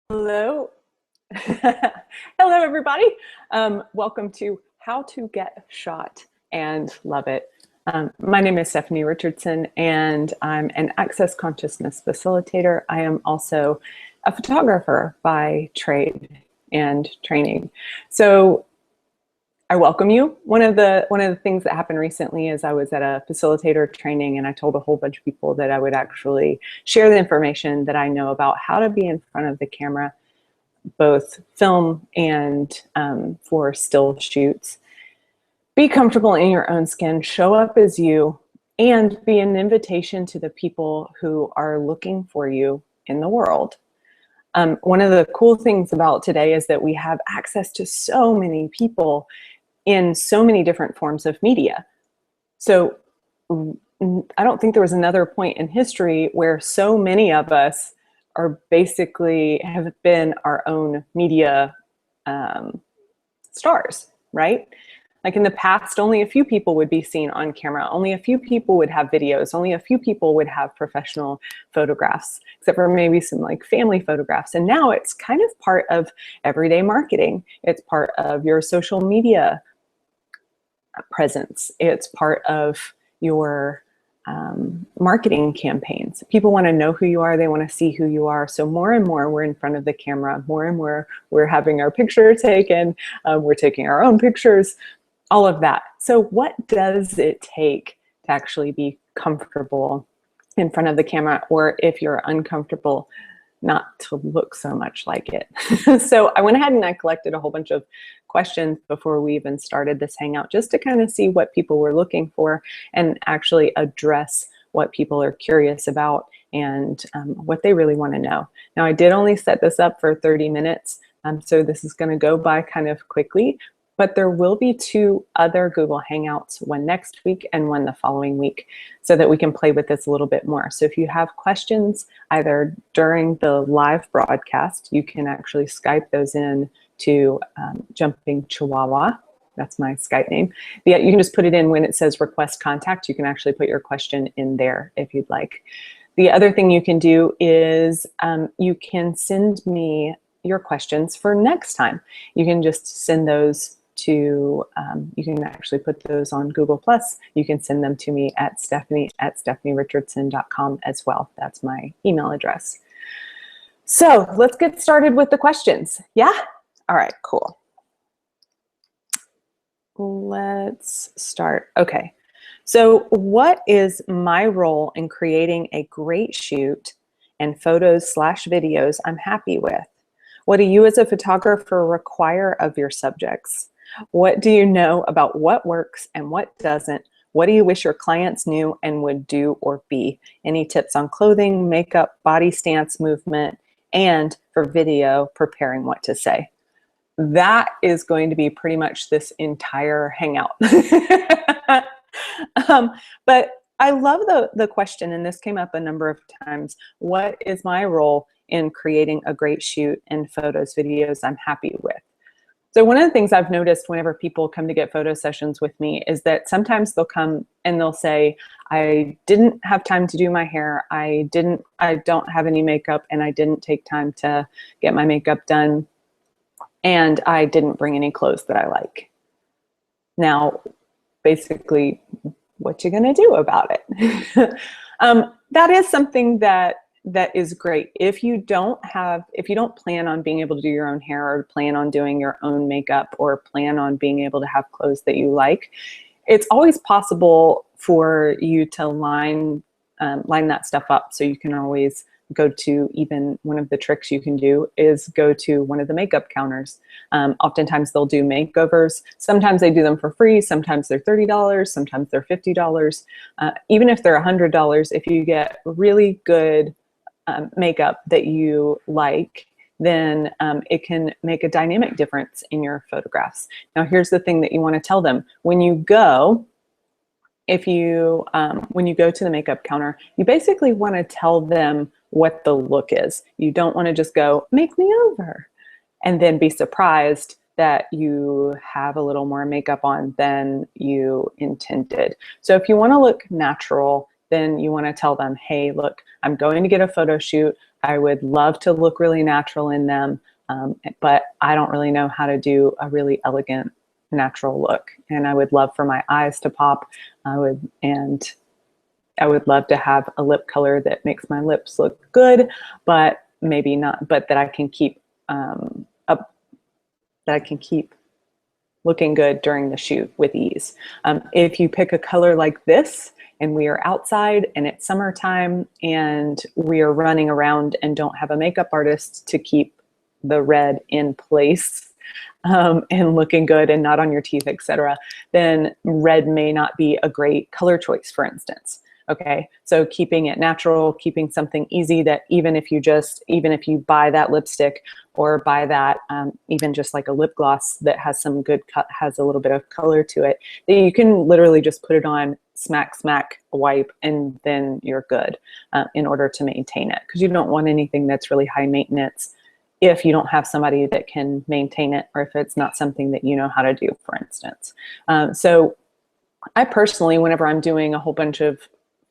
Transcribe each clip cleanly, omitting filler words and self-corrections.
Hello. Hello, everybody. Welcome to How to Get Shot and Love It. My name is Stephanie Richardson, and I'm an access consciousness facilitator. I am also a photographer by trade and training. So I welcome you. One of the things that happened recently is I was at a facilitator training, and I told a whole bunch of people that I would actually share the information that I know about how to be in front of the camera, both film and for still shoots. Be comfortable in your own skin, show up as you, and be an invitation to the people who are looking for you in the world. One of the cool things about today is that we have access to so many people in so many different forms of media. So I don't think there was another point in history where so many of us are basically have been our own media stars, right? Like in the past, only a few people would be seen on camera. Only a few people would have videos. Only a few people would have professional photographs, except for maybe some like family photographs. And now it's kind of part of everyday marketing. It's part of your social media presence. It's part of your marketing campaigns. People want to know who you are. They want to see who you are. So more and more we're in front of the camera. More and more we're having our picture taken. We're taking our own pictures, all of that. So what does it take to actually be comfortable in front of the camera? Or if you're uncomfortable, not to look so much like it. So I went ahead and I collected a whole bunch of questions before we even started this hangout, just to kind of see what people were looking for and actually address what people are curious about and what they really want to know. Now, I did only set this up for 30 minutes, so this is going to go by kind of quickly, but there will be 2 other Google Hangouts, one next week and one the following week, so that we can play with this a little bit more. So if you have questions either during the live broadcast, you can actually Skype those in to Jumping Chihuahua. That's my Skype name. Yeah, you can just put it in when it says request contact. You can actually put your question in there if you'd like. The other thing you can do is you can send me your questions for next time. You can just send those to, you can actually put those on Google+. You can send them to me at stephanie@stephanierichardson.com as well. That's my email address. So let's get started with the questions. Yeah? All right, cool. Let's start. Okay. So what is my role in creating a great shoot and photos/videos I'm happy with? What do you as a photographer require of your subjects? What do you know about what works and what doesn't? What do you wish your clients knew and would do or be? Any tips on clothing, makeup, body stance, movement, and for video, preparing what to say? That is going to be pretty much this entire hangout. But I love the question, and this came up a number of times. What is my role in creating a great shoot and photos, videos I'm happy with? So one of the things I've noticed whenever people come to get photo sessions with me is that sometimes they'll come and they'll say, I didn't have time to do my hair, I don't have any makeup, and I didn't take time to get my makeup done, and I didn't bring any clothes that I like. Now, basically, what you gonna do about it? That is something that is great. If you don't plan on being able to do your own hair, or plan on doing your own makeup, or plan on being able to have clothes that you like, it's always possible for you to line that stuff up. So you can always go to, even one of the tricks you can do is go to one of the makeup counters. Oftentimes they'll do makeovers. Sometimes they do them for free. Sometimes they're $30. Sometimes they're $50. Even if they're $100, if you get really good makeup that you like, then it can make a dynamic difference in your photographs. Now, here's the thing that you want to tell them. When you go to the makeup counter, you basically want to tell them what the look is. You don't want to just go, make me over, and then be surprised that you have a little more makeup on than you intended. So if you want to look natural, then you want to tell them, hey, look, I'm going to get a photo shoot. I would love to look really natural in them, but I don't really know how to do a really elegant natural look. And I would love for my eyes to pop. And I would love to have a lip color that makes my lips look good, but maybe not, but that I can keep up, that I can keep looking good during the shoot with ease. If you pick a color like this and we are outside and it's summertime and we are running around and don't have a makeup artist to keep the red in place and looking good and not on your teeth, etc., then red may not be a great color choice, for instance. Okay, so keeping it natural, keeping something easy that even if you buy that lipstick or buy that, even just like a lip gloss that has some good cut, has a little bit of color to it, that you can literally just put it on, smack, wipe, and then you're good in order to maintain it. Because you don't want anything that's really high maintenance if you don't have somebody that can maintain it, or if it's not something that you know how to do, for instance. So I personally, whenever I'm doing a whole bunch of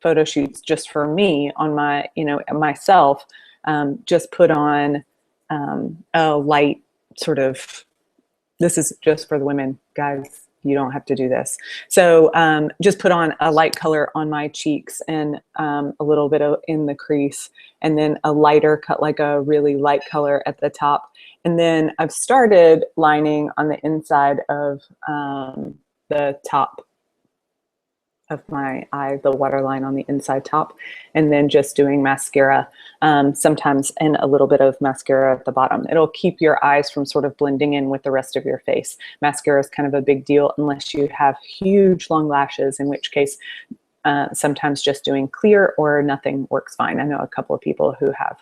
photo shoots just for me on my, myself, just put on a light sort of, this is just for the women, guys, you don't have to do this. So just put on a light color on my cheeks and a little bit in the crease, and then a lighter cut, like a really light color at the top. And then I've started lining on the inside of the top of my eye, the waterline on the inside top, and then just doing mascara sometimes, and a little bit of mascara at the bottom. It'll keep your eyes from sort of blending in with the rest of your face. Mascara is kind of a big deal unless you have huge long lashes, in which case sometimes just doing clear or nothing works fine. I know a couple of people who have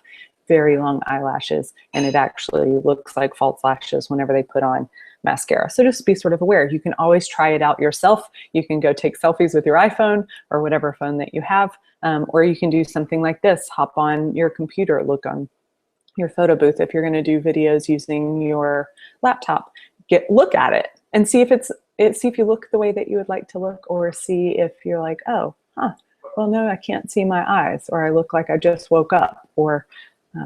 very long eyelashes and it actually looks like false lashes whenever they put on mascara. So just be sort of aware. You can always try it out yourself. You can go take selfies with your iPhone or whatever phone that you have, or you can do something like this. Hop on your computer, look on your photo booth. If you're going to do videos using your laptop, look at it and see if you look the way that you would like to look, or see if you're like, oh, well, no, I can't see my eyes, or I look like I just woke up, or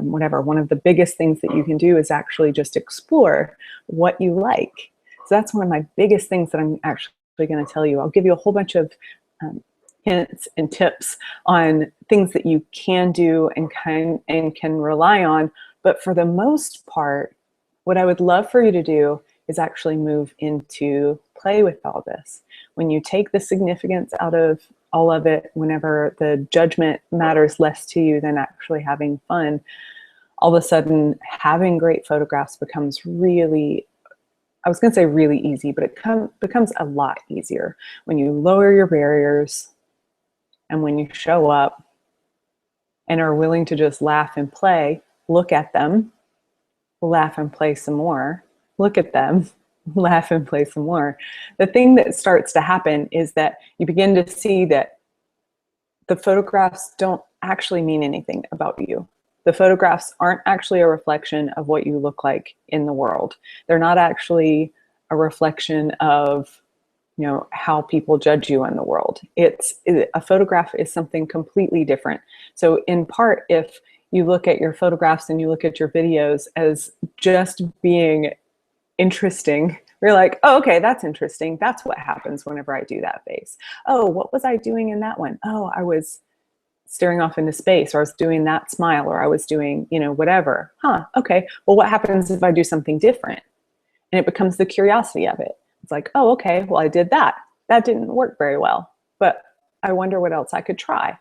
whatever. One of the biggest things that you can do is actually just explore what you like. So that's one of my biggest things that I'm actually going to tell you. I'll give you a whole bunch of hints and tips on things that you can do and can rely on. But for the most part, what I would love for you to do is actually move into play with all this. When you take the significance out of all of it, whenever the judgment matters less to you than actually having fun, all of a sudden having great photographs becomes really, I was going to say really easy, but it becomes a lot easier when you lower your barriers and when you show up and are willing to just laugh and play, look at them, laugh and play some more, look at them, laugh and play some more. The thing that starts to happen is that you begin to see that the photographs don't actually mean anything about you. The photographs aren't actually a reflection of what you look like in the world. They're not actually a reflection of, how people judge you in the world. A photograph is something completely different. So in part, if you look at your photographs and you look at your videos as just being interesting, you're like, oh, okay, that's interesting. That's what happens whenever I do that face. Oh, what was I doing in that one? Oh, I was staring off into space, or I was doing that smile, or I was doing, whatever. Okay. Well, what happens if I do something different? And it becomes the curiosity of it. It's like, oh, okay, well, I did that. That didn't work very well, but I wonder what else I could try.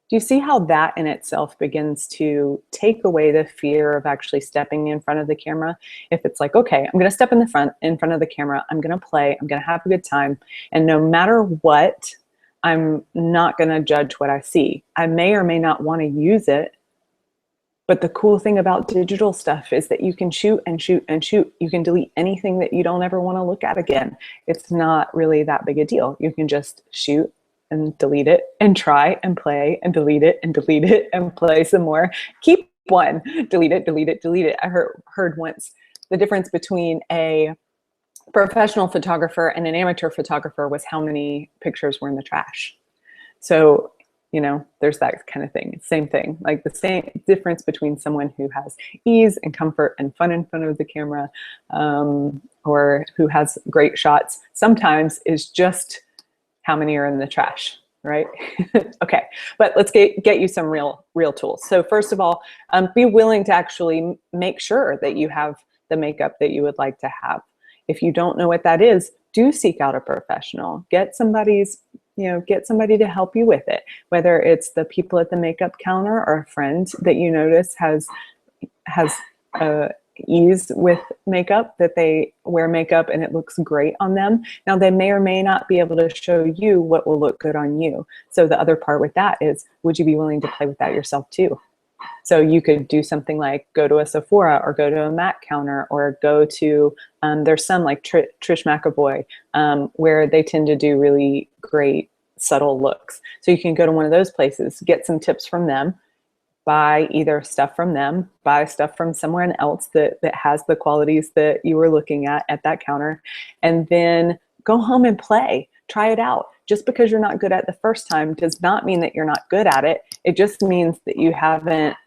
Do you see how that in itself begins to take away the fear of actually stepping in front of the camera? If it's like, okay, I'm going to step in front of the camera, I'm going to play, I'm going to have a good time, and no matter what, I'm not going to judge what I see. I may or may not want to use it, but the cool thing about digital stuff is that you can shoot and shoot and shoot. You can delete anything that you don't ever want to look at again. It's not really that big a deal. You can just shoot and delete it and try and play and delete it and delete it and play some more. Keep one, delete it, delete it, delete it. I heard once the difference between a professional photographer and an amateur photographer was how many pictures were in the trash. So You know, there's that kind of thing. Same thing, like the same difference between someone who has ease and comfort and fun in front of the camera, or who has great shots sometimes is just how many are in the trash, right? Okay, but let's get you some real tools. So first of all, be willing to actually make sure that you have the makeup that you would like to have. If you don't know what that is, do seek out a professional. Get somebody to help you with it, whether it's the people at the makeup counter or a friend that you notice has ease with makeup, that they wear makeup and it looks great on them. Now, they may or may not be able to show you what will look good on you. So the other part with that is, would you be willing to play with that yourself too? So you could do something like go to a Sephora or go to a MAC counter, or go to, there's some like Trish McAvoy, where they tend to do really great subtle looks. So you can go to one of those places, get some tips from them, buy either stuff from them, buy stuff from someone else that has the qualities that you were looking at that counter, and then go home and play, try it out. Just because you're not good at it the first time does not mean that you're not good at it. It just means that you haven't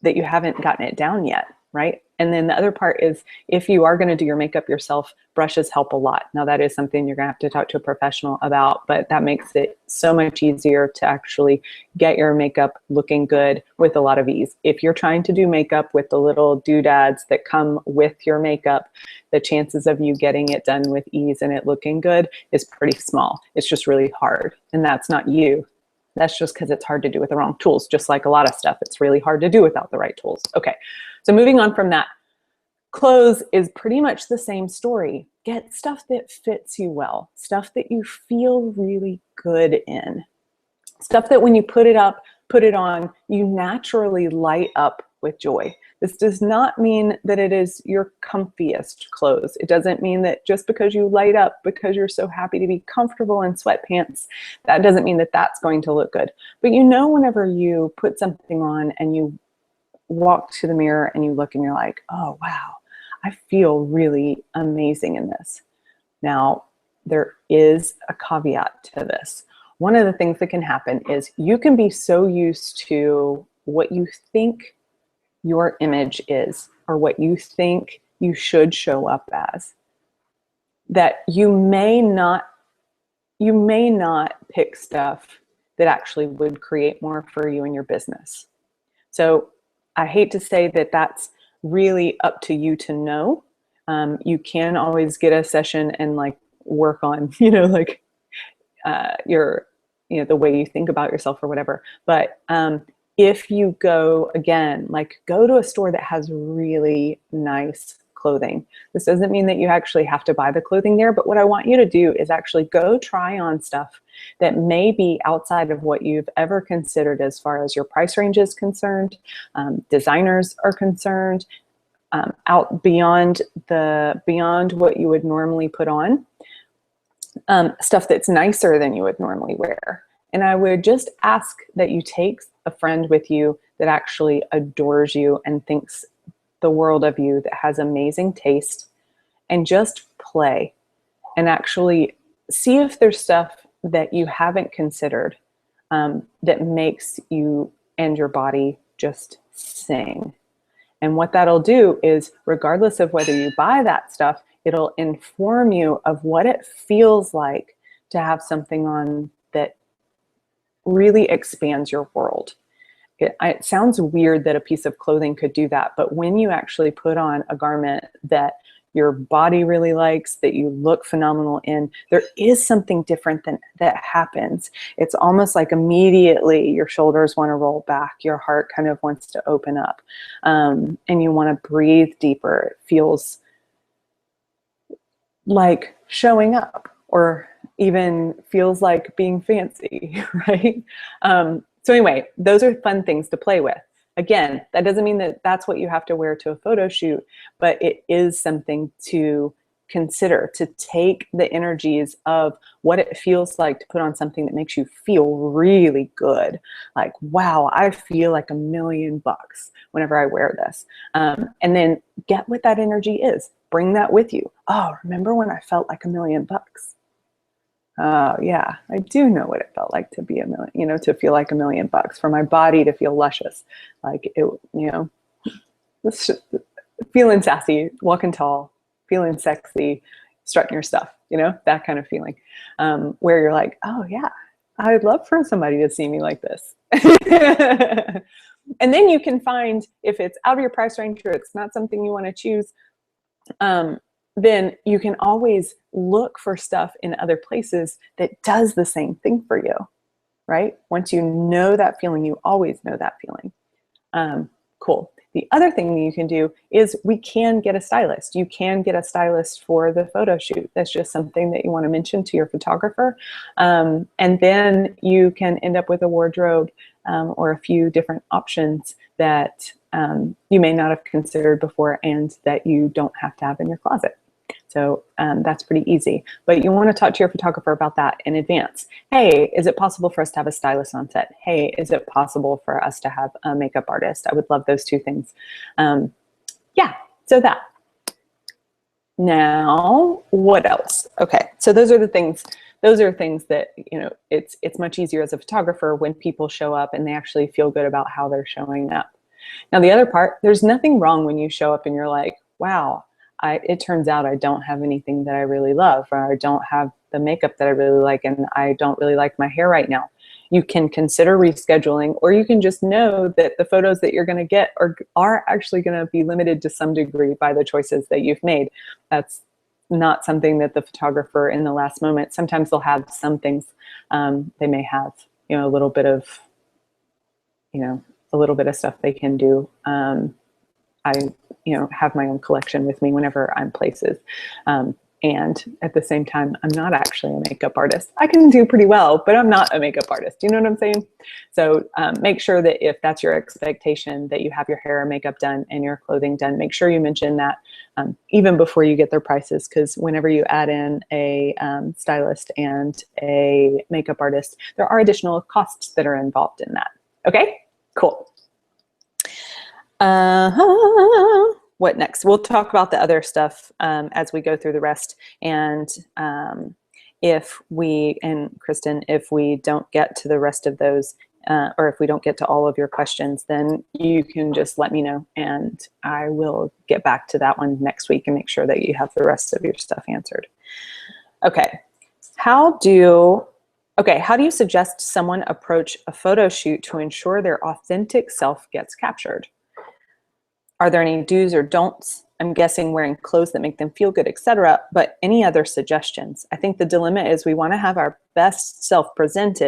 gotten it down yet, right? And then the other part is, if you are going to do your makeup yourself, brushes help a lot. Now, that is something you're going to have to talk to a professional about, but that makes it so much easier to actually get your makeup looking good with a lot of ease. If you're trying to do makeup with the little doodads that come with your makeup, the chances of you getting it done with ease and it looking good is pretty small. It's just really hard. And that's not you. That's just because it's hard to do with the wrong tools. Just like a lot of stuff, it's really hard to do without the right tools. Okay, so moving on from that, clothes is pretty much the same story. Get stuff that fits you well, stuff that you feel really good in, stuff that when you put it on, you naturally light up with joy. This does not mean that it is your comfiest clothes. It doesn't mean that just because you light up because you're so happy to be comfortable in sweatpants, that doesn't mean that that's going to look good. But you know, whenever you put something on and you walk to the mirror and you look and you're like, oh, wow, I feel really amazing in this. Now, there is a caveat to this. One of the things that can happen is you can be so used to what you think your image is, or what you think you should show up as, that you may not pick stuff that actually would create more for you in your business. So I hate to say that that's really up to you to know. You can always get a session and like work on, your, the way you think about yourself or whatever. But if you go, again, like go to a store that has really nice clothing. This doesn't mean that you actually have to buy the clothing there, but what I want you to do is actually go try on stuff that may be outside of what you've ever considered as far as your price range is concerned, designers are concerned, out beyond what you would normally put on, stuff that's nicer than you would normally wear. And I would just ask that you take a friend with you that actually adores you and thinks the world of you, that has amazing taste, and just play and actually see if there's stuff that you haven't considered, that makes you and your body just sing. And what that'll do is, regardless of whether you buy that stuff, it'll inform you of what it feels like to have something on that really expands your world. It sounds weird that a piece of clothing could do that, but when you actually put on a garment that your body really likes, that you look phenomenal in, there is something different that happens. It's almost like immediately your shoulders want to roll back, your heart kind of wants to open up, and you want to breathe deeper. It feels like showing up, or even feels like being fancy, right? So anyway, those are fun things to play with. Again, that doesn't mean that that's what you have to wear to a photo shoot, but it is something to consider, to take the energies of what it feels like to put on something that makes you feel really good. Like, wow, I feel like $1,000,000 whenever I wear this. And then get what that energy is. Bring that with you. Oh, remember when I felt like $1,000,000? Oh yeah, I do know what it felt like to be a million, you know, to feel like $1,000,000, for my body to feel luscious, like it, you know, feeling sassy, walking tall, feeling sexy, strutting your stuff, you know, that kind of feeling, where you're like, oh yeah, I'd love for somebody to see me like this. And then you can find, if it's out of your price range or it's not something you want to choose, then you can always look for stuff in other places that does the same thing for you, right? Once you know that feeling, you always know that feeling. Cool. The other thing that you can do is we can get a stylist. You can get a stylist for the photo shoot. That's just something that you want to mention to your photographer. And then you can end up with a wardrobe or a few different options that you may not have considered before and that you don't have to have in your closet. So that's pretty easy. But you want to talk to your photographer about that in advance. Hey, is it possible for us to have a stylist on set? Hey, is it possible for us to have a makeup artist? I would love those two things. Yeah, so that. Now, what else? Okay, so those are the things. Those are things that, you know, it's much easier as a photographer when people show up and they actually feel good about how they're showing up. Now, the other part, there's nothing wrong when you show up and you're like, wow, it turns out I don't have anything that I really love, or I don't have the makeup that I really like, and I don't really like my hair right now. You can consider rescheduling, or you can just know that the photos that you're going to get are actually going to be limited to some degree by the choices that you've made. That's not something that the photographer in the last moment, sometimes they'll have some things, they may have, you know, a little bit of stuff they can do. I, you know, have my own collection with me whenever I'm places. And at the same time, I'm not actually a makeup artist. I can do pretty well, but I'm not a makeup artist. You know what I'm saying? So make sure that if that's your expectation, that you have your hair and makeup done and your clothing done, make sure you mention that even before you get their prices, because whenever you add in a stylist and a makeup artist, there are additional costs that are involved in that. Okay, cool. What next? We'll talk about the other stuff as we go through the rest. And if we, and Kristen, if we don't get to the rest of those, or if we don't get to all of your questions, then you can just let me know and I will get back to that one next week and make sure that you have the rest of your stuff answered. Okay. How do you suggest someone approach a photo shoot to ensure their authentic self gets captured? Are there any do's or don'ts? I'm guessing wearing clothes that make them feel good, etc. But any other suggestions? I think the dilemma is we want to have our best self present,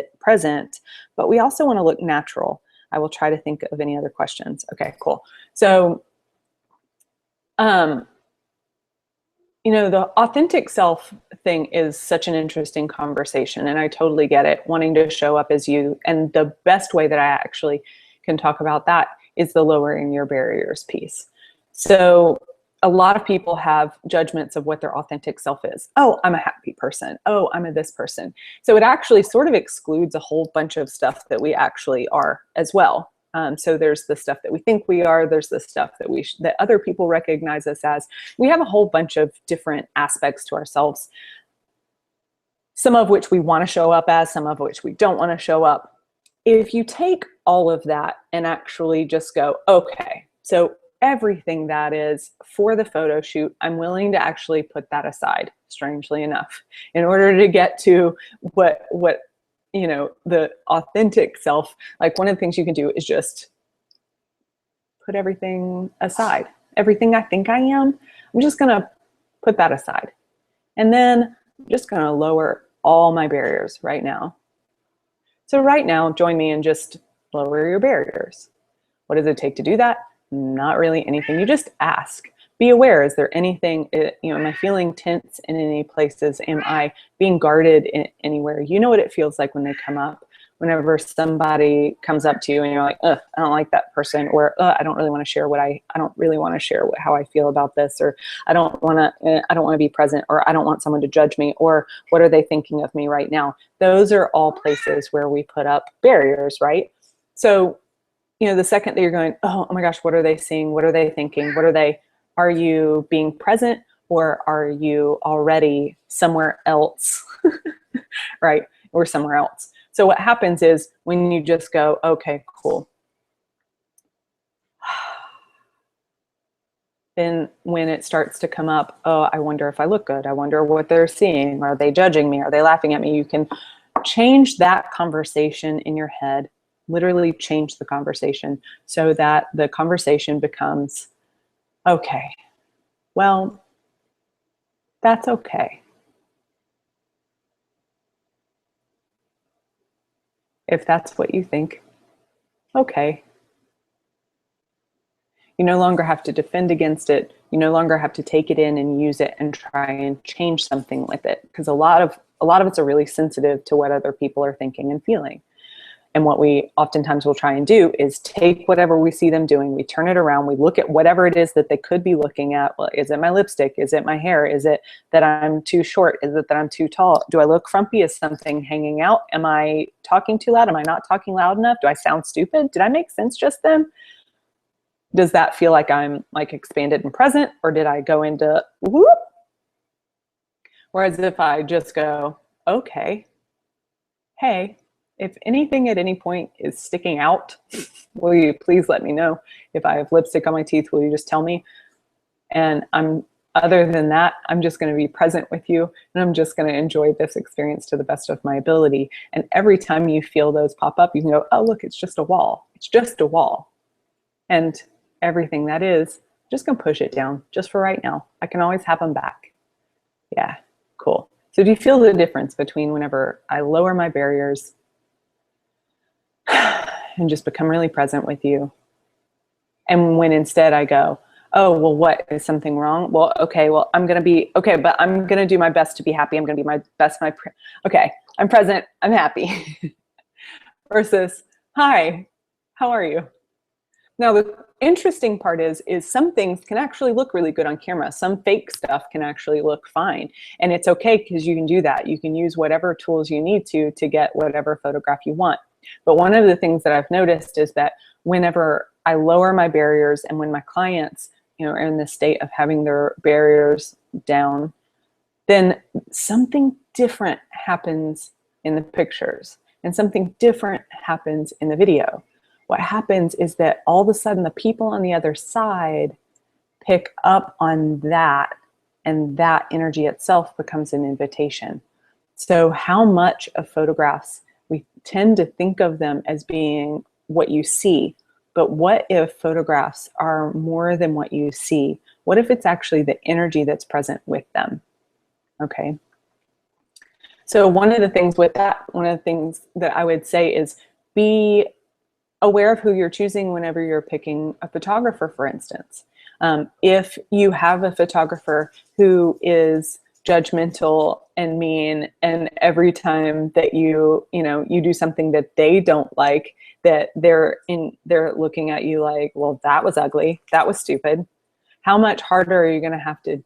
but we also want to look natural. I will try to think of any other questions. Okay, cool. So, you know, the authentic self thing is such an interesting conversation, and I totally get it, wanting to show up as you. And the best way that I actually can talk about that is the lowering your barriers piece. So a lot of people have judgments of what their authentic self is. Oh, I'm a happy person. Oh, I'm a this person. So it actually sort of excludes a whole bunch of stuff that we actually are as well. So there's the stuff that we think we are. There's the stuff that that other people recognize us as. We have a whole bunch of different aspects to ourselves, some of which we want to show up as, some of which we don't want to show up. If you take all of that and actually just go, okay, so everything that is for the photo shoot, I'm willing to actually put that aside, strangely enough, in order to get to what you know, the authentic self. Like, one of the things you can do is just put everything aside. Everything I think I am, I'm just gonna put that aside. And then I'm just gonna lower all my barriers right now. So right now, join me in just lower your barriers. What does it take to do that? Not really anything. You just ask. Be aware, is there anything, you know, am I feeling tense in any places? Am I being guarded anywhere? You know what it feels like when they come up. Whenever somebody comes up to you and you're like, I don't like that person, or I don't really want to share I don't really want to share how I feel about this, or I don't want to be present, or I don't want someone to judge me, or what are they thinking of me right now? Those are all places where we put up barriers, right? So, you know, the second that you're going, oh my gosh, what are they seeing? What are they thinking? Are you being present, or are you already somewhere else right? Or somewhere else. So what happens is when you just go, okay, cool. Then when it starts to come up, oh, I wonder if I look good. I wonder what they're seeing. Are they judging me? Are they laughing at me? You can change that conversation in your head, literally change the conversation so that the conversation becomes, okay, well, that's okay. If that's what you think, okay. You no longer have to defend against it. You no longer have to take it in and use it and try and change something with it, because a lot of us are really sensitive to what other people are thinking and feeling. And what we oftentimes will try and do is take whatever we see them doing, we turn it around, we look at whatever it is that they could be looking at. Well, is it my lipstick? Is it my hair? Is it that I'm too short? Is it that I'm too tall? Do I look frumpy? Is something hanging out? Am I talking too loud? Am I not talking loud enough? Do I sound stupid? Did I make sense just then? Does that feel like I'm like expanded and present, or did I go into whoop? Whereas if I just go, okay, hey, if anything at any point is sticking out, will you please let me know? If I have lipstick on my teeth, will you just tell me? And other than that, I'm just going to be present with you, and I'm just going to enjoy this experience to the best of my ability. And every time you feel those pop up, you can go, oh, look, it's just a wall. It's just a wall. And everything that is, just going to push it down just for right now. I can always have them back. Yeah, cool. So do you feel the difference between whenever I lower my barriers and just become really present with you, and when instead I go, oh, well, what, is something wrong? Well, okay, well, I'm going to be, okay, but I'm going to do my best to be happy. I'm going to be my best. Okay, I'm present. I'm happy. Versus, hi, how are you? Now, the interesting part is some things can actually look really good on camera. Some fake stuff can actually look fine. And it's okay, because you can do that. You can use whatever tools you need to get whatever photograph you want. But one of the things that I've noticed is that whenever I lower my barriers, and when my clients, are in the state of having their barriers down, then something different happens in the pictures and something different happens in the video. What happens is that all of a sudden the people on the other side pick up on that, and that energy itself becomes an invitation. So how much of photographs, we tend to think of them as being what you see, but what if photographs are more than what you see? What if it's actually the energy that's present with them? Okay. So one of the things with that, one of the things that I would say is be aware of who you're choosing whenever you're picking a photographer, for instance. If you have a photographer who is judgmental and mean, and every time that you do something that they don't like, that they're looking at you like, well, that was ugly, that was stupid, how much harder are you going to have to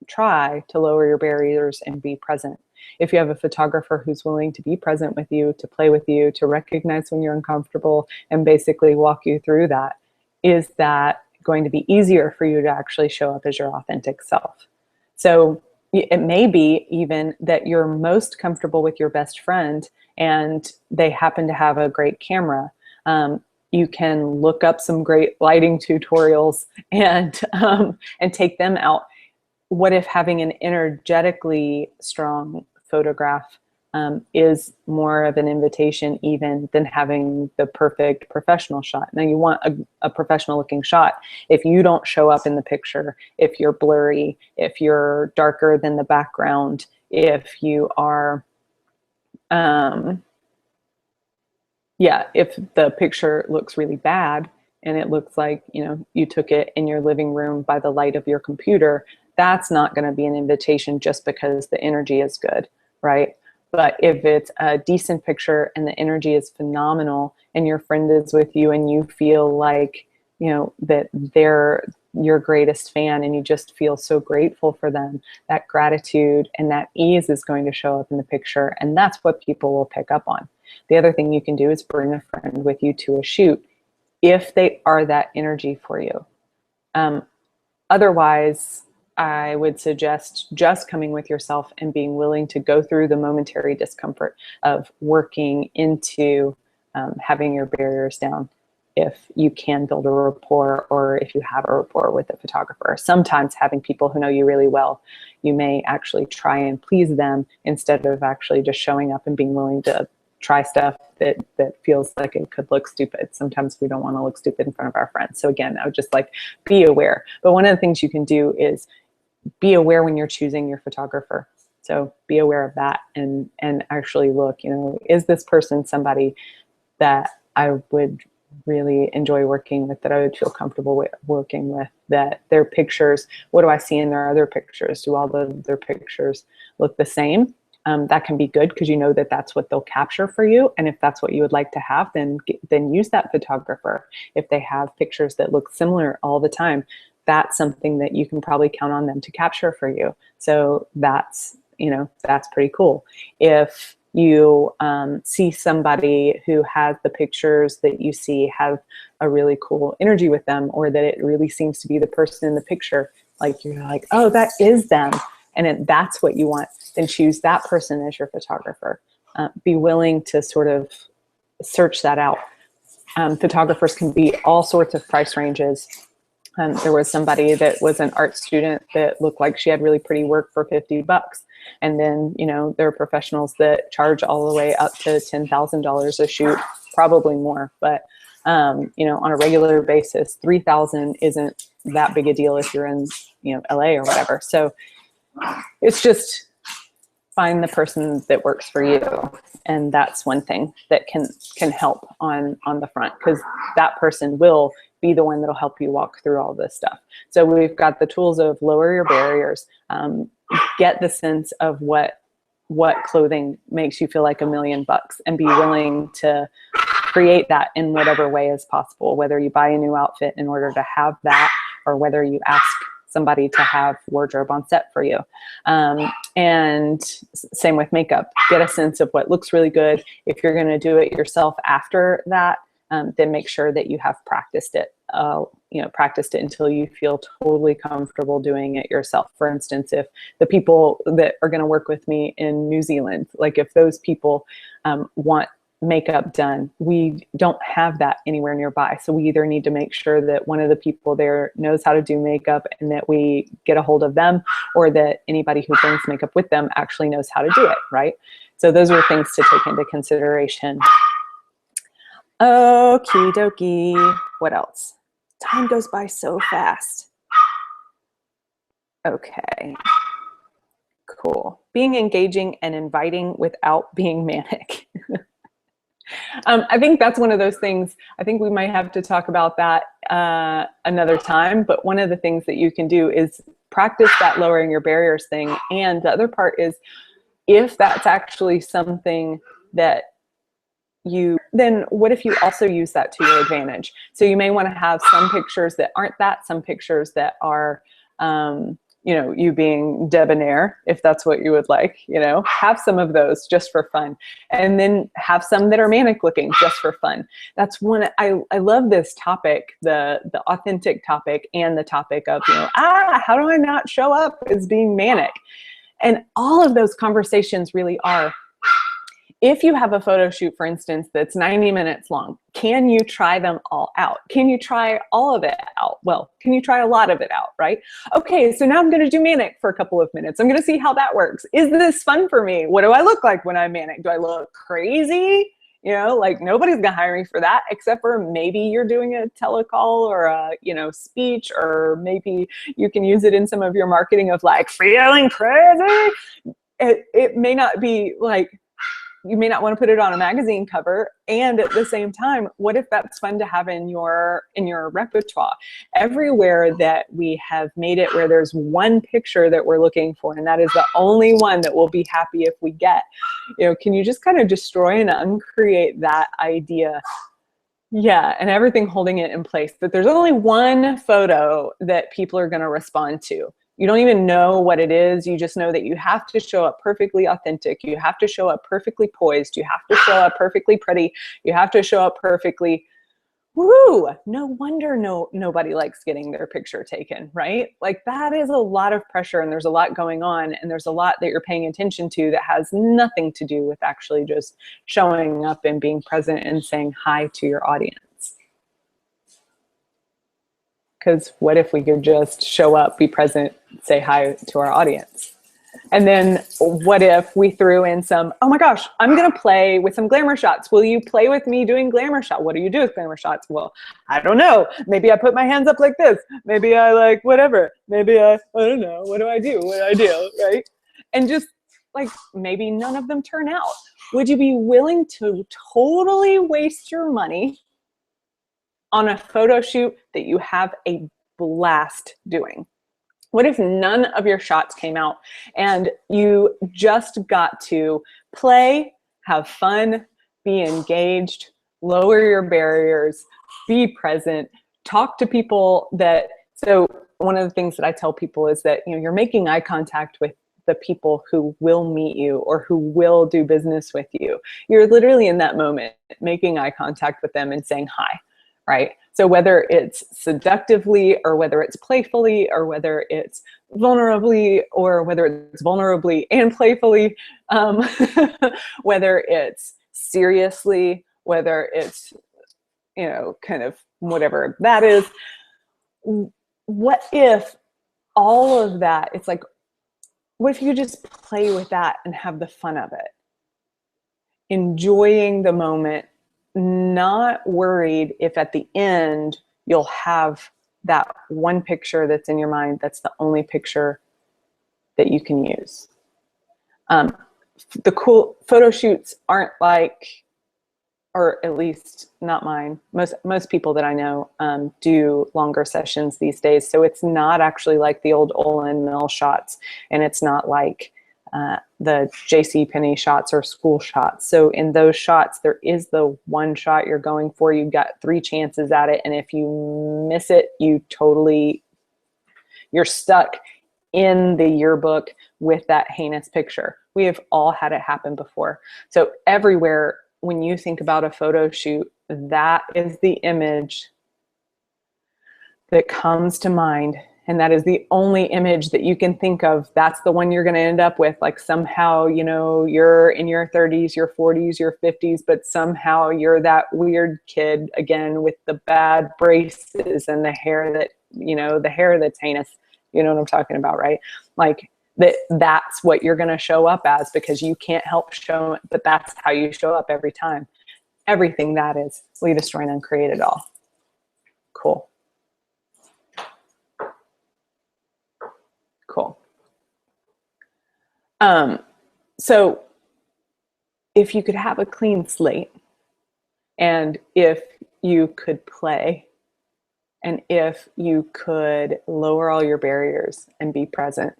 try to lower your barriers and be present? If you have a photographer who's willing to be present with you, to play with you, to recognize when you're uncomfortable and basically walk you through that, is that going to be easier for you to actually show up as your authentic self? So it may be even that you're most comfortable with your best friend and they happen to have a great camera. You can look up some great lighting tutorials and take them out. What if having an energetically strong photograph is more of an invitation even than having the perfect professional shot? Now, you want a professional looking shot. If you don't show up in the picture, if you're blurry, if you're darker than the background, if you are, if the picture looks really bad and it looks like, you took it in your living room by the light of your computer, that's not going to be an invitation just because the energy is good, right? But if it's a decent picture and the energy is phenomenal and your friend is with you and you feel like, that they're your greatest fan and you just feel so grateful for them, that gratitude and that ease is going to show up in the picture, and that's what people will pick up on. The other thing you can do is bring a friend with you to a shoot if they are that energy for you. Otherwise, I would suggest just coming with yourself and being willing to go through the momentary discomfort of working into having your barriers down if you can build a rapport, or if you have a rapport with a photographer. Sometimes having people who know you really well, you may actually try and please them instead of actually just showing up and being willing to try stuff that feels like it could look stupid. Sometimes we don't want to look stupid in front of our friends. So again, I would just like be aware. But one of the things you can do is be aware when you're choosing your photographer. So be aware of that and actually look, you know, is this person somebody that I would really enjoy working with, that I would feel comfortable with working with, that their pictures, what do I see in their other pictures? Do all their pictures look the same? That can be good because you know that that's what they'll capture for you. And if that's what you would like to have, then use that photographer. If they have pictures that look similar all the time, that's something that you can probably count on them to capture for you. So that's, you know, that's pretty cool. If you see somebody who has the pictures that you see have a really cool energy with them, or that it really seems to be the person in the picture, like you're like, oh, that is them, and that's what you want, then choose that person as your photographer. Be willing to sort of search that out. Photographers can be all sorts of price ranges. There was somebody that was an art student that looked like she had really pretty work for $50. And then, you know, there are professionals that charge all the way up to $10,000 a shoot, probably more. But, you know, on a regular basis, $3,000 isn't that big a deal if you're in, you know, LA or whatever. So it's just find the person that works for you. And that's one thing that can help on the front, because that person will be the one that'll help you walk through all this stuff. So we've got the tools of lower your barriers, get the sense of what clothing makes you feel like $1 million, and be willing to create that in whatever way is possible, whether you buy a new outfit in order to have that, or whether you ask somebody to have wardrobe on set for you. And same with makeup. Get a sense of what looks really good. If you're going to do it yourself after that, then make sure that you have practiced it. Practiced it until you feel totally comfortable doing it yourself. For instance, if the people that are going to work with me in New Zealand, like if those people want makeup done, we don't have that anywhere nearby. So we either need to make sure that one of the people there knows how to do makeup and that we get a hold of them, or that anybody who brings makeup with them actually knows how to do it, right? So those are things to take into consideration. Okie dokie. What else? Time goes by so fast. Okay. Cool. Being engaging and inviting without being manic. I think that's one of those things. I think we might have to talk about that another time, but one of the things that you can do is practice that lowering your barriers thing. And the other part is, if that's actually something that then what if you also use that to your advantage? So you may want to have some pictures that aren't that, some pictures that are, you know, you being debonair, if that's what you would like, you know, have some of those just for fun. And then have some that are manic looking just for fun. That's one, I love this topic, the authentic topic, and the topic of, you know, how do I not show up as being manic? And all of those conversations really are, if you have a photo shoot, for instance, that's 90 minutes long, can you try them all out? Can you try all of it out? Well, can you try a lot of it out, right? Okay, so now I'm gonna do manic for a couple of minutes. I'm gonna see how that works. Is this fun for me? What do I look like when I'm manic? Do I look crazy? You know, like nobody's gonna hire me for that, except for maybe you're doing a telecall or a, you know, speech, or maybe you can use it in some of your marketing of like feeling crazy. It may not be like, you may not want to put it on a magazine cover. And at the same time, what if that's fun to have in your repertoire? Everywhere that we have made it where there's one picture that we're looking for, and that is the only one that we'll be happy if we get, you know, can you just kind of destroy and uncreate that idea? Yeah, and everything holding it in place, that there's only one photo that people are going to respond to. You don't even know what it is. You just know that you have to show up perfectly authentic. You have to show up perfectly poised. You have to show up perfectly pretty. You have to show up perfectly Woo! No wonder nobody likes getting their picture taken, right? Like that is a lot of pressure and there's a lot going on and there's a lot that you're paying attention to that has nothing to do with actually just showing up and being present and saying hi to your audience. Because what if we could just show up, be present, say hi to our audience? And then what if we threw in some, oh my gosh, I'm going to play with some glamour shots. Will you play with me doing glamour shot? What do you do with glamour shots? Well, I don't know. Maybe I put my hands up like this. Maybe I like whatever. Maybe I don't know. What do I do? What do I do? Right? And just like maybe none of them turn out. Would you be willing to totally waste your money on a photo shoot that you have a blast doing? What if none of your shots came out and you just got to play, have fun, be engaged, lower your barriers, be present, talk to people that, so one of the things that I tell people is that, you know, you're making eye contact with the people who will meet you or who will do business with you. You're literally in that moment making eye contact with them and saying hi, right? So whether it's seductively or whether it's playfully or whether it's vulnerably or whether it's vulnerably and playfully, whether it's seriously, whether it's, you know, kind of whatever that is, what if all of that, it's like, what if you just play with that and have the fun of it? Enjoying the moment, not worried if at the end you'll have that one picture that's in your mind that's the only picture that you can use. The cool photo shoots aren't like, or at least not mine, most people that I know do longer sessions these days, so it's not actually like the old Olin Mill shots, and it's not like the JCPenney shots or school shots. So in those shots, there is the one shot you're going for. You've got 3 chances at it. And if you miss it, you're stuck in the yearbook with that heinous picture. We have all had it happen before. So everywhere, when you think about a photo shoot, that is the image that comes to mind. And that is the only image that you can think of. That's the one you're going to end up with. Like somehow, you know, you're in your 30s, your 40s, your 50s, but somehow you're that weird kid again with the bad braces and the hair that, you know, the hair that's heinous. You know what I'm talking about, right? Like that's what you're going to show up as because you can't help show it, but that's how you show up every time. Everything that is, we destroy and uncreate it all. Cool. Cool. So if you could have a clean slate and if you could play and if you could lower all your barriers and be present,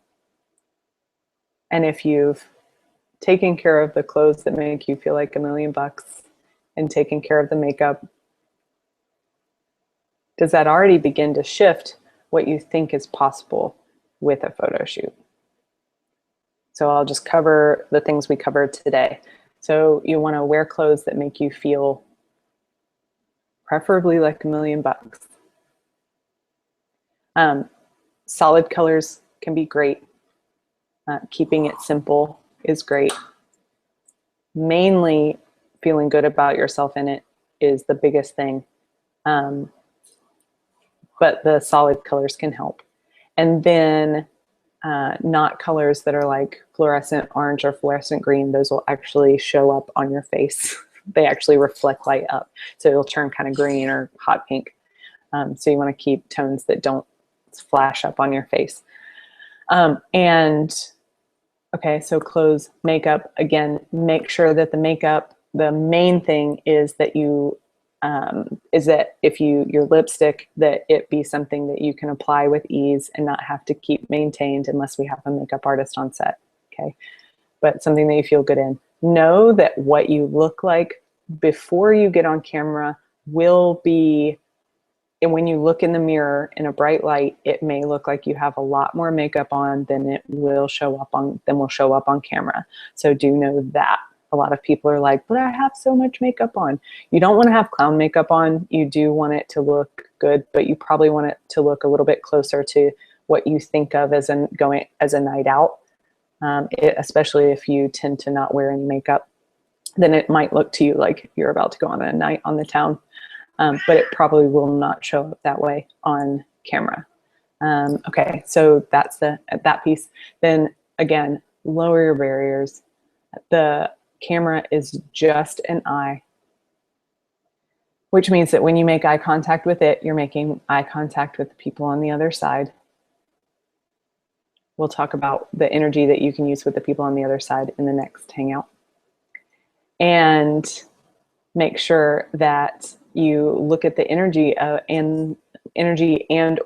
and if you've taken care of the clothes that make you feel like $1 million and taken care of the makeup, does that already begin to shift what you think is possible with a photo shoot? So I'll just cover the things we covered today. So you want to wear clothes that make you feel preferably like $1 million. Solid colors can be great. Keeping it simple is great. Mainly feeling good about yourself in it is the biggest thing. But the solid colors can help. And then not colors that are like fluorescent orange or fluorescent green. Those will actually show up on your face. They actually reflect light up. So it'll turn kind of green or hot pink. So you want to keep tones that don't flash up on your face. And okay, so clothes, makeup, again, make sure that the makeup, the main thing is that you is that if your lipstick, that it be something that you can apply with ease and not have to keep maintained unless we have a makeup artist on set, okay? But something that you feel good in. Know that what you look like before you get on camera will be, and when you look in the mirror in a bright light, it may look like you have a lot more makeup on than it will show up on camera. So do know that. a lot of people are like, but I have so much makeup on. You don't want to have clown makeup on. You do want it to look good, but you probably want it to look a little bit closer to what you think of as going as a night out. Especially if you tend to not wear any makeup, then it might look to you like you're about to go on a night on the town. But it probably will not show up that way on camera. Okay, so that's that piece. Then again, lower your barriers. The camera is just an eye, which means that when you make eye contact with it, you're making eye contact with the people on the other side. We'll talk about the energy that you can use with the people on the other side in the next hangout. And make sure that you look at the energy and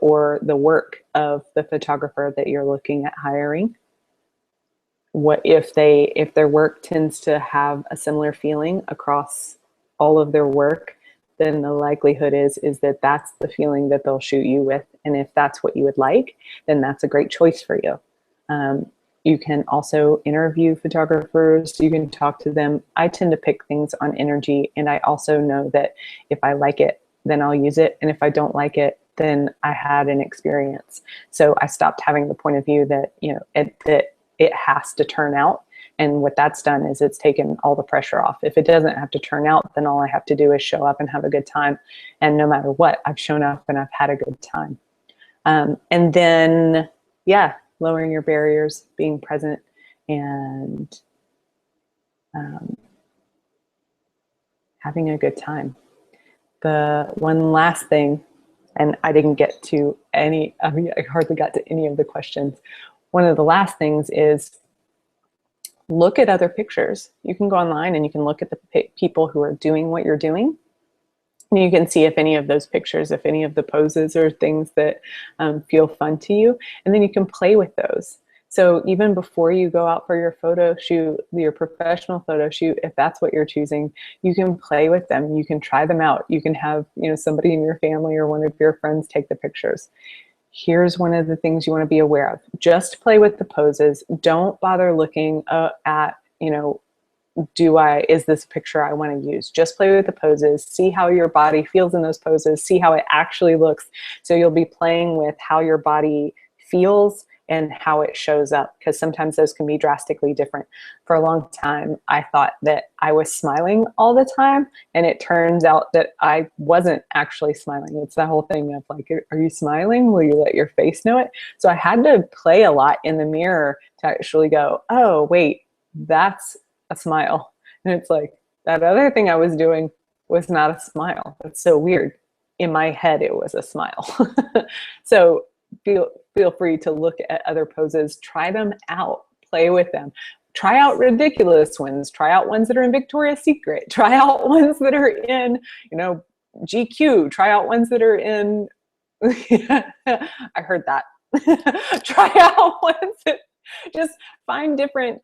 or the work of the photographer that you're looking at hiring. What if their work tends to have a similar feeling across all of their work, then the likelihood is that that's the feeling that they'll shoot you with. And if that's what you would like, then that's a great choice for you. You can also interview photographers. You can talk to them. I tend to pick things on energy, and I also know that if I like it, then I'll use it. And if I don't like it, then I had an experience. So I stopped having the point of view that, that it has to turn out. And what that's done is it's taken all the pressure off. If it doesn't have to turn out, then all I have to do is show up and have a good time. And no matter what, I've shown up and I've had a good time. And then, yeah, lowering your barriers, being present, and having a good time. The one last thing, and I didn't get to I hardly got to any of the questions. One of the last things is look at other pictures. You can go online and you can look at the people who are doing what you're doing. And you can see if any of those pictures, if any of the poses are things that feel fun to you. And then you can play with those. So even before you go out for your photo shoot, your professional photo shoot, if that's what you're choosing, you can play with them. You can try them out. You can have somebody in your family or one of your friends take the pictures. Here's one of the things you want to be aware of. Just play with the poses. Don't bother looking at, is this a picture I want to use? Just play with the poses. See how your body feels in those poses. See how it actually looks. So you'll be playing with how your body feels and how it shows up, because sometimes those can be drastically different. For a long time, I thought that I was smiling all the time, and it turns out that I wasn't actually smiling. It's the whole thing of like, are you smiling? Will you let your face know it? So I had to play a lot in the mirror to actually go, oh, wait, that's a smile. And it's like, that other thing I was doing was not a smile. That's so weird. In my head, it was a smile. So feel free to look at other poses, try them out, play with them, try out ridiculous ones, try out ones that are in Victoria's Secret, try out ones that are in, GQ, try out ones that are in, I heard that. Try out ones that just find different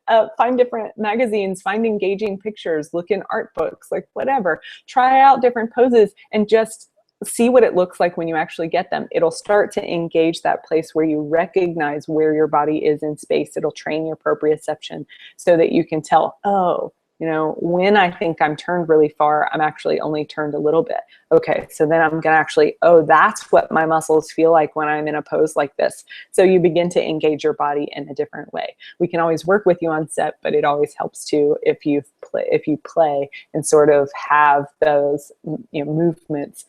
magazines, find engaging pictures, look in art books, like whatever. Try out different poses and just see what it looks like when you actually get them. It'll start to engage that place where you recognize where your body is in space. It'll train your proprioception so that you can tell, oh, when I think I'm turned really far, I'm actually only turned a little bit. Okay, so then I'm gonna actually, oh, that's what my muscles feel like when I'm in a pose like this. So you begin to engage your body in a different way. We can always work with you on set, but it always helps too if you play and sort of have those movements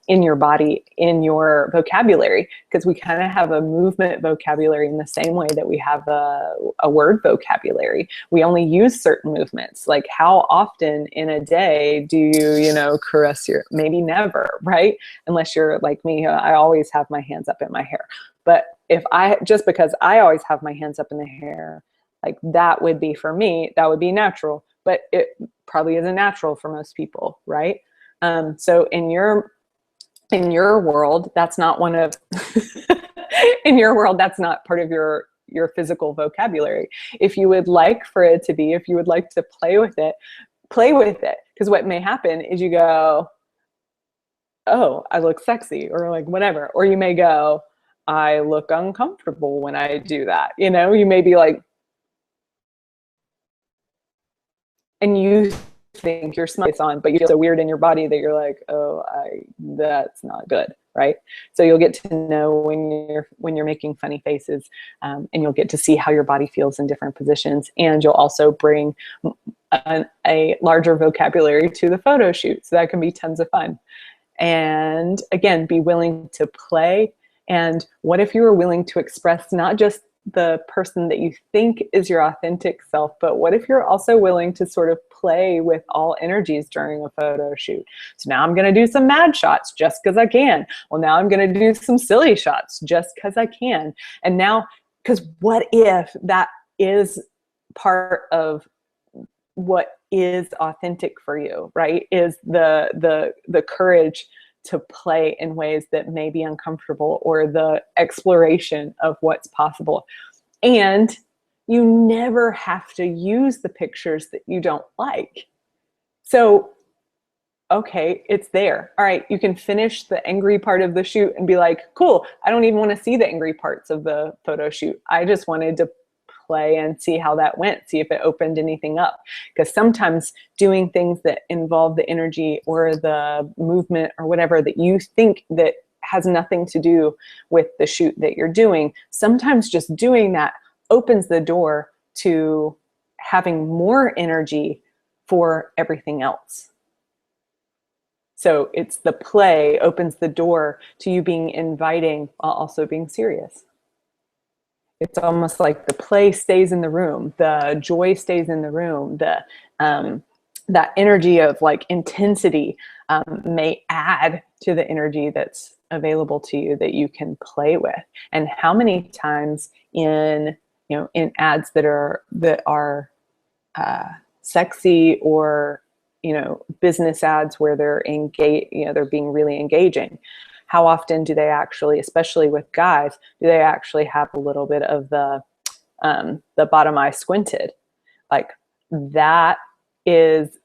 in your body, in your vocabulary, because we kind of have a movement vocabulary in the same way that we have a word vocabulary. We only use certain movements. Like how often in a day do you, caress maybe never, right? Unless you're like me, I always have my hands up in my hair. But just because I always have my hands up in the hair, like that would be for me, that would be natural, but it probably isn't natural for most people, right? So in your world, that's not one of, in your world, that's not part of your physical vocabulary. If you would like for it to be, if you would like to play with it. Because what may happen is you go, oh, I look sexy, or like whatever. Or you may go, I look uncomfortable when I do that. You may be like, and you think your smile on, but you feel so weird in your body that you're like, oh, that's not good, right? So you'll get to know when you're making funny faces, and you'll get to see how your body feels in different positions, and you'll also bring a larger vocabulary to the photo shoot, so that can be tons of fun. And again, be willing to play. And what if you were willing to express not just the person that you think is your authentic self, but what if you're also willing to sort of play with all energies during a photo shoot? So now I'm going to do some mad shots just because I can. Well, now I'm going to do some silly shots just because I can. And now, because what if that is part of what is authentic for you, right? Is the courage to play in ways that may be uncomfortable, or the exploration of what's possible. And you never have to use the pictures that you don't like. So, okay, it's there. All right, you can finish the angry part of the shoot and be like, cool, I don't even want to see the angry parts of the photo shoot. I just wanted to play and see how that went, see if it opened anything up. Because sometimes doing things that involve the energy or the movement or whatever that you think that has nothing to do with the shoot that you're doing, sometimes just doing that opens the door to having more energy for everything else. So it's the play opens the door to you being inviting while also being serious. It's almost like the play stays in the room, the joy stays in the room, that energy of like intensity may add to the energy that's available to you that you can play with. And how many times in ads that are sexy, or business ads where they're they're being really engaging, how often do they actually, especially with guys, do they actually have a little bit of the bottom eye squinted? Like that is,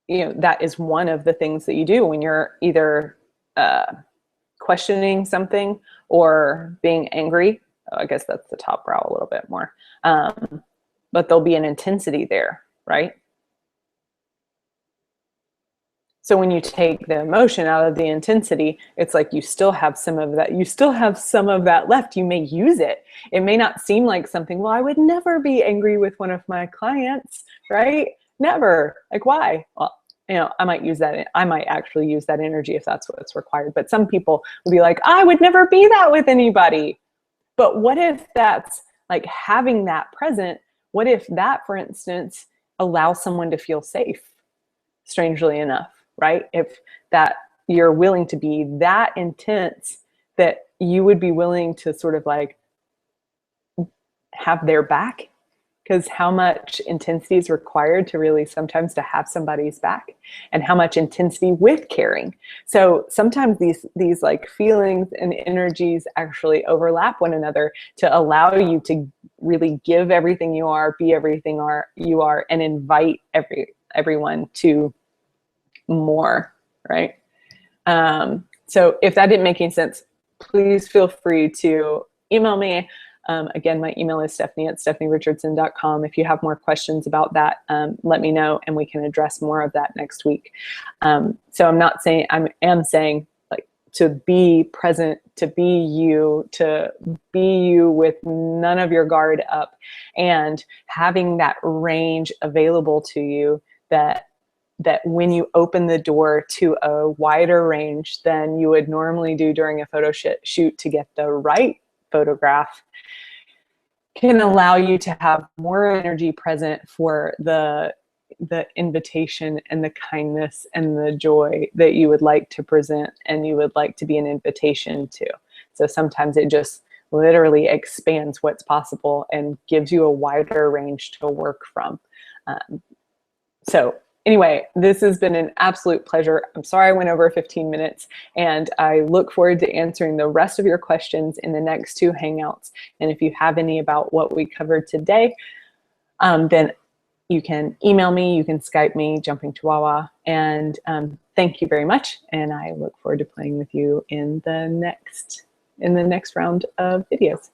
that is one of the things that you do when you're either questioning something or being angry. Oh, I guess that's the top brow a little bit more. But there'll be an intensity there, right? So when you take the emotion out of the intensity, it's like you still have some of that. You still have some of that left. You may use it. It may not seem like something, well, I would never be angry with one of my clients, right? Never. Like, why? Well, I might use that. I might actually use that energy if that's what's required. But some people will be like, I would never be that with anybody. But what if that's like having that present? What if that, for instance, allows someone to feel safe, strangely enough? Right? If that you're willing to be that intense that you would be willing to sort of like have their back, because how much intensity is required to really sometimes to have somebody's back, and how much intensity with caring. So sometimes these like feelings and energies actually overlap one another to allow you to really give everything you are, be everything you are, and invite everyone to more, right? So if that didn't make any sense, please feel free to email me. Again, my email is stephanie@stephanieRichardson.com. If you have more questions about that, let me know and we can address more of that next week. So I'm not saying, I am saying like to be present, to be you with none of your guard up, and having that range available to you that when you open the door to a wider range than you would normally do during a photo shoot to get the right photograph, can allow you to have more energy present for the invitation and the kindness and the joy that you would like to present and you would like to be an invitation to. So sometimes it just literally expands what's possible and gives you a wider range to work from. So anyway, this has been an absolute pleasure. I'm sorry I went over 15 minutes, and I look forward to answering the rest of your questions in the next 2 Hangouts. And if you have any about what we covered today, then you can email me, you can Skype me, Jumping Chihuahua. And thank you very much. And I look forward to playing with you in the next round of videos.